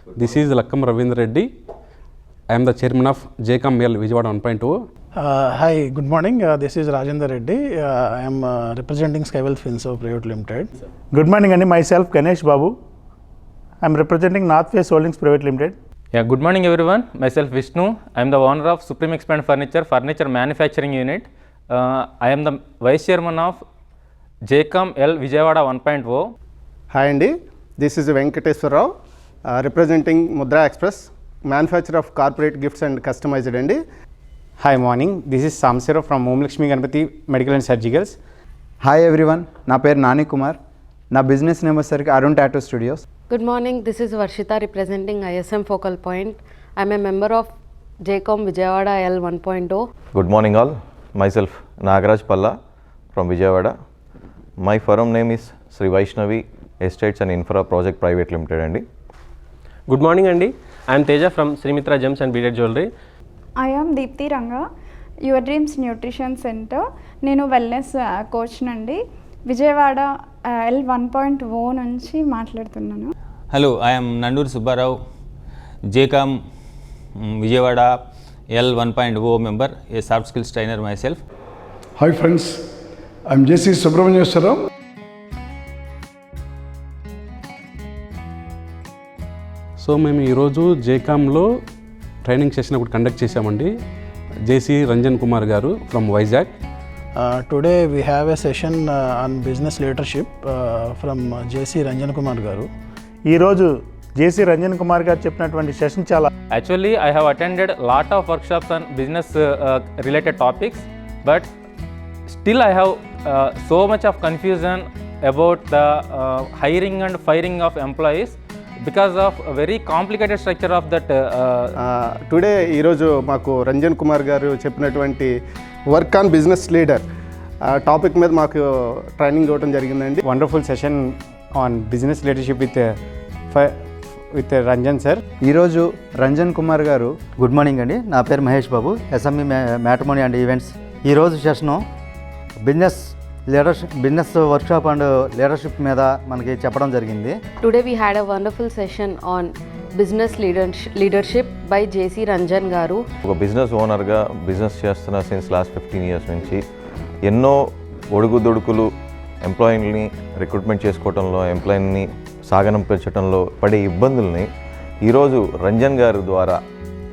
This is Lakkam Ravindra Reddy. I am the chairman of JCOM-L Vijayawada 1.0. Hi, good morning. This is Rajendra Reddy. I am representing Skywealth Finserv Private Limited. Good morning, and myself Ganesh Babu. I am representing Northwest Holdings Private Limited. Yeah, good morning everyone. Myself Vishnu. I am the owner of Supreme Expand Furniture Manufacturing Unit. I am the vice chairman of JCOM-L Vijayawada 1.0. Hi Andy, this is Venkateswara Rao, representing Mudra Express, manufacturer of corporate gifts and customized Andy. Hi morning, this is Samsero from Om Lakshmi Ganapati Medical and Surgicals. Hi everyone, నా పేరు నాని కుమార్. నా business name వచ్చేసరికి Arun tattoo studios. Good morning, this is Varshita representing ISM Focal Point. I am a member of JCOM Vijayawada L 1.0. Good morning all, myself Nagaraj Palla from Vijayawada. My firm name is Sri Vaishnavi Estates and Infra Project Private Limited Andy. Good morning Andy, I am Teja from Srimitra Gems and Beaded Jewelry. I am Deepthi Ranga, Your Dreams Nutrition Center. నేను wellness coach నండి Vijayawada L 1.0 నుంచి మాట్లాడుతున్నాను. Hello, I'm Nanduri Subbarao, JCOM Vijayawada L 1.0 member, a soft skills trainer my self. Hi friends, I'm JC Subrahmanyeswara Rao. So మేము ఈరోజు JCOM-లో training session ఒకటి conduct చేశామండి. జేసీ రంజన్ కుమార్ గారు from Vizag. Today we have a session on business leadership from JC Ranjan Kumar garu. ఈరోజు జేసీ రంజన్ కుమార్ గారు చెప్పినటువంటి session చాలా Actually, I have attended lot of workshops on business related topics, but still I have so much of confusion about the hiring and firing of employees because of a very complicated structure of that. Today ఈరోజు మాకు రంజన్ కుమార్ గారు చెప్పినటువంటి work on business leader topic మీద మాకు training ఇవ్వడం జరిగిందండి. Wonderful session on business leadership with Ranjan sir. ఈరోజు రంజన్ కుమార్ గారు. గుడ్ మార్నింగ్ అండి, నా పేరు Mahesh Babu, SME matrimony and events. ఈరోజు session business workshop and leadership మీద మనకి చెప్పడం జరిగింది. Today we had a wonderful session on business leadership by JC Ranjan garu. ఒక బిజినెస్ ఓనర్గా బిజినెస్ చేస్తున్న సిన్స్ లాస్ట్ 15 years నుంచి ఎన్నో ఒడుగుదొడుకులు ఎంప్లాయీని రిక్రూట్మెంట్ చేసుకోవడంలో, ఎంప్లాయీని సాగనంపించడంలో పడే ఇబ్బందుల్ని ఈరోజు రంజన్ గారి ద్వారా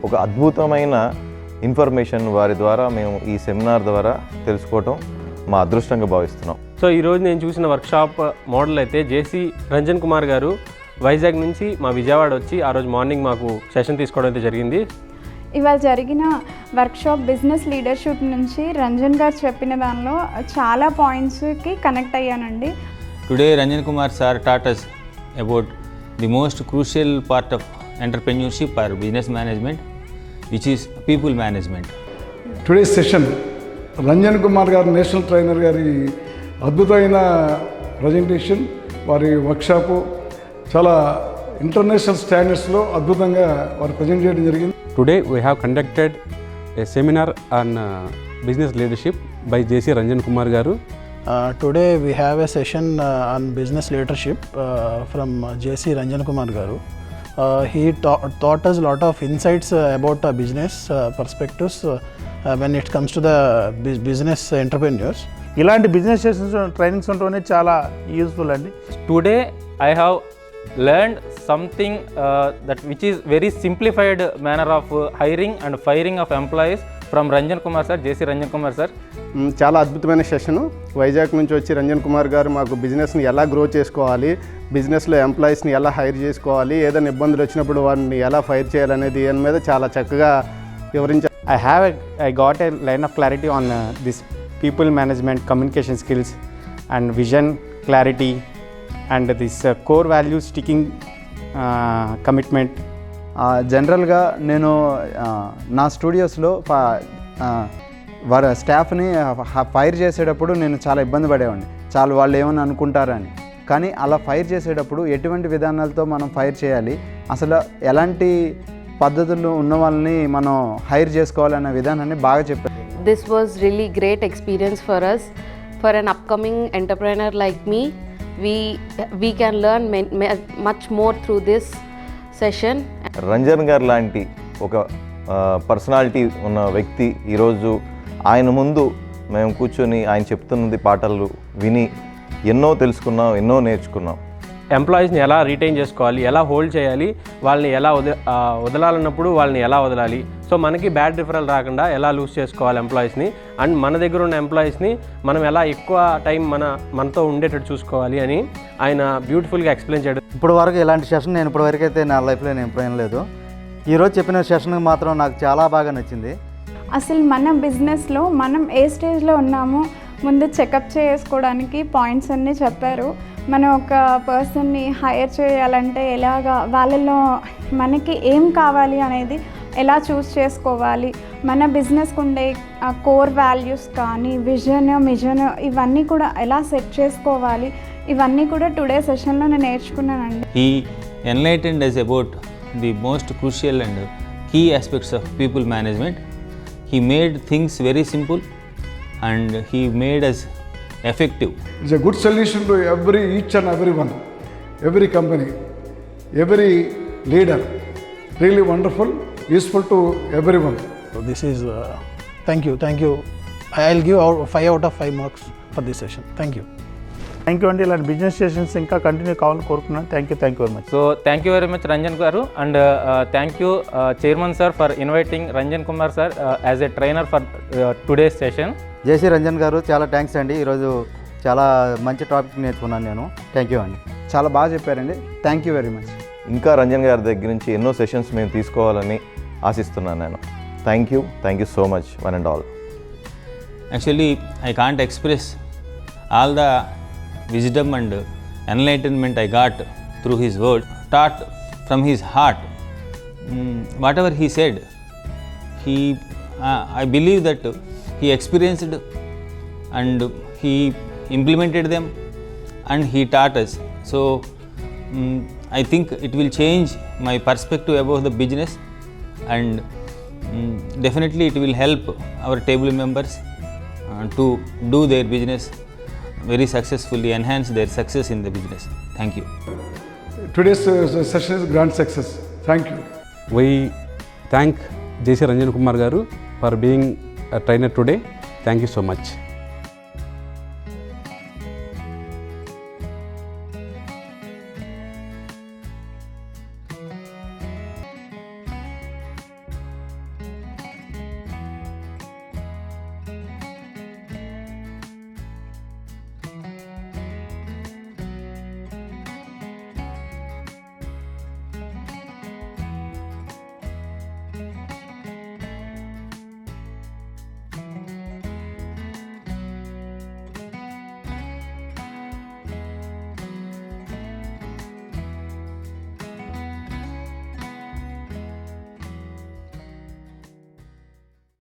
ఒక అద్భుతమైన ఇన్ఫర్మేషన్ వారి ద్వారా మేము ఈ సెమినార్ ద్వారా తెలుసుకోవటం మా అదృష్టంగా భావిస్తున్నాం. సో ఈరోజు నేను చూసిన వర్క్షాప్ మోడల్ అయితే జేసీ రంజన్ కుమార్ గారు వైజాగ్ నుంచి మా విజయవాడ వచ్చి ఆ రోజు మార్నింగ్ మాకు సెషన్ తీసుకోవడం అయితే జరిగింది. ఇవాళ జరిగిన వర్క్షాప్ బిజినెస్ లీడర్షిప్ నుంచి రంజన్ గారు చెప్పిన దానిలో చాలా పాయింట్స్కి కనెక్ట్ అయ్యానండి. Today Ranjan Kumar sir taught us about the most crucial part of entrepreneurship or business management, which is people management. Today session Ranjan Kumar గారు నేషనల్ ట్రైనర్ గారి అద్భుతమైన ప్రజెంటేషన్, వారి వర్క్షాపు చాలా ఇంటర్నేషనల్ స్టాండర్డ్స్లో అద్భుతంగా వారు ప్రజెంట్ చేయడం జరిగింది. Today we have conducted a seminar on business leadership by JC Ranjan Kumar garu. Today we have a session on business leadership from JC Ranjan Kumar garu. He taught us a lot of insights about business perspectives when it comes to the business entrepreneurs. ఇలాంటి business sessions trainings ఉంటూనే చాలా useful అండి. Today I have learned something that which is very simplified manner of hiring and firing of employees from Ranjan Kumar sir, JC Ranjan Kumar sir. చాలా అద్భుతమైన session. Vizag నుంచి వచ్చి రంజన్ కుమార్ గారు మాకు బిజినెస్ని ఎలా గ్రో చేసుకోవాలి, బిజినెస్లో ఎంప్లాయీస్ని ఎలా హైర్ చేసుకోవాలి, ఏదైనా ఇబ్బందులు వచ్చినప్పుడు వారిని ఎలా ఫైర్ చేయాలనేది దాని మీద చాలా చక్కగా వివరించారు. I got a line of clarity on this people management, communication skills and vision clarity and this core values sticking commitment. జనరల్గా నేను నా స్టూడియోస్లో వారి స్టాఫ్ని ఫైర్ చేసేటప్పుడు నేను చాలా ఇబ్బంది పడేవాడిని, చాలా వాళ్ళు ఏమని అనుకుంటారని. కానీ అలా ఫైర్ చేసేటప్పుడు ఎటువంటి విధానాలతో మనం ఫైర్ చేయాలి, అసలు ఎలాంటి పద్ధతులు ఉన్న వాళ్ళని మనం హైర్ చేసుకోవాలన్న విధానాన్ని బాగా చెప్పారు. This was really great experience for us. For an upcoming entrepreneur like me, we can learn much more through this session. Ranjan గారు లాంటి ఒక పర్సనాలిటీ ఉన్న వ్యక్తి ఈరోజు ఆయన ముందు మేము కూర్చొని ఆయన చెప్తున్నది పాటలు విని ఎన్నో తెలుసుకున్నాం, ఎన్నో నేర్చుకున్నాం. ఎంప్లాయీస్ని ఎలా రీటైన్ చేసుకోవాలి, ఎలా హోల్డ్ చేయాలి, వాళ్ళని ఎలా వదలాలన్నప్పుడు వాళ్ళని ఎలా వదలాలి, సో మనకి బ్యాడ్ రిఫరల్ రాకుండా ఎలా లూజ్ చేసుకోవాలి ఎంప్లాయీస్ని, అండ్ మన దగ్గర ఉన్న ఎంప్లాయీస్ని మనం ఎలా ఎక్కువ టైం మనతో ఉండేటట్టు చూసుకోవాలి అని ఆయన బ్యూటిఫుల్గా ఎక్స్ప్లెయిన్ చేయడం. ఇప్పుడు వరకు ఇలాంటి సెషన్ నేను ఇప్పటివరకు అయితే నా లైఫ్లో నేను ఎప్పుడైనా లేదు. ఈరోజు చెప్పిన సెషన్ మాత్రం నాకు చాలా బాగా నచ్చింది. అసలు మన బిజినెస్లో మనం ఏ స్టేజ్లో ఉన్నామో ముందు చెకప్ చేసుకోవడానికి పాయింట్స్ అన్నీ చెప్పారు. మనం ఒక పర్సన్ని హైర్ చేయాలంటే ఎలాగా, వాళ్ళలో మనకి ఏం కావాలి అనేది ఎలా చూస్ చేసుకోవాలి, మన బిజినెస్కి ఉండే కోర్ వాల్యూస్ కానీ విజన్ మిషన్ ఇవన్నీ కూడా ఎలా సెట్ చేసుకోవాలి, ఇవన్నీ కూడా టుడే సెషన్లో నేను నేర్చుకున్నానండి. He enlightened us about the most crucial and key aspects of people management. He made things very simple and he made us effective. It's a good solution to each and everyone, every company, every leader. Really wonderful, useful to everyone. So this is, thank you. I'll give 5 out of 5 marks for this session. Thank you. Thank you అండి. ఇలాంటి business sessions ఇంకా continue కావాలని కోరుకున్నాను. Thank you very much. So thank you very much Ranjan garu, and thank you chairman sir for inviting Ranjan Kumar sir as a trainer for today's session. JC Ranjan garu చాలా thanks అండి. ఈరోజు చాలా మంచి టాపిక్ నేర్చుకున్నాను నేను. థ్యాంక్ యూ అండి. చాలా బాగా చెప్పారండి. Thank you very much. ఇంకా రంజన్ గారి దగ్గర నుంచి ఎన్నో సెషన్స్ మేము తీసుకోవాలని ఆశిస్తున్నాను నేను. Thank you so much one and all. Actually, I can't express all the wisdom and enlightenment I got through his word, taught from his heart. Whatever he said, I believe that he experienced and he implemented them and he taught us. So I think it will change my perspective about the business, and definitely it will help our table members to do their business very successfully, enhance their success in the business. Thank you. Today's session is grand success. Thank you. We thank JC Ranjan Kumar garu for being a trainer today. Thank you so much.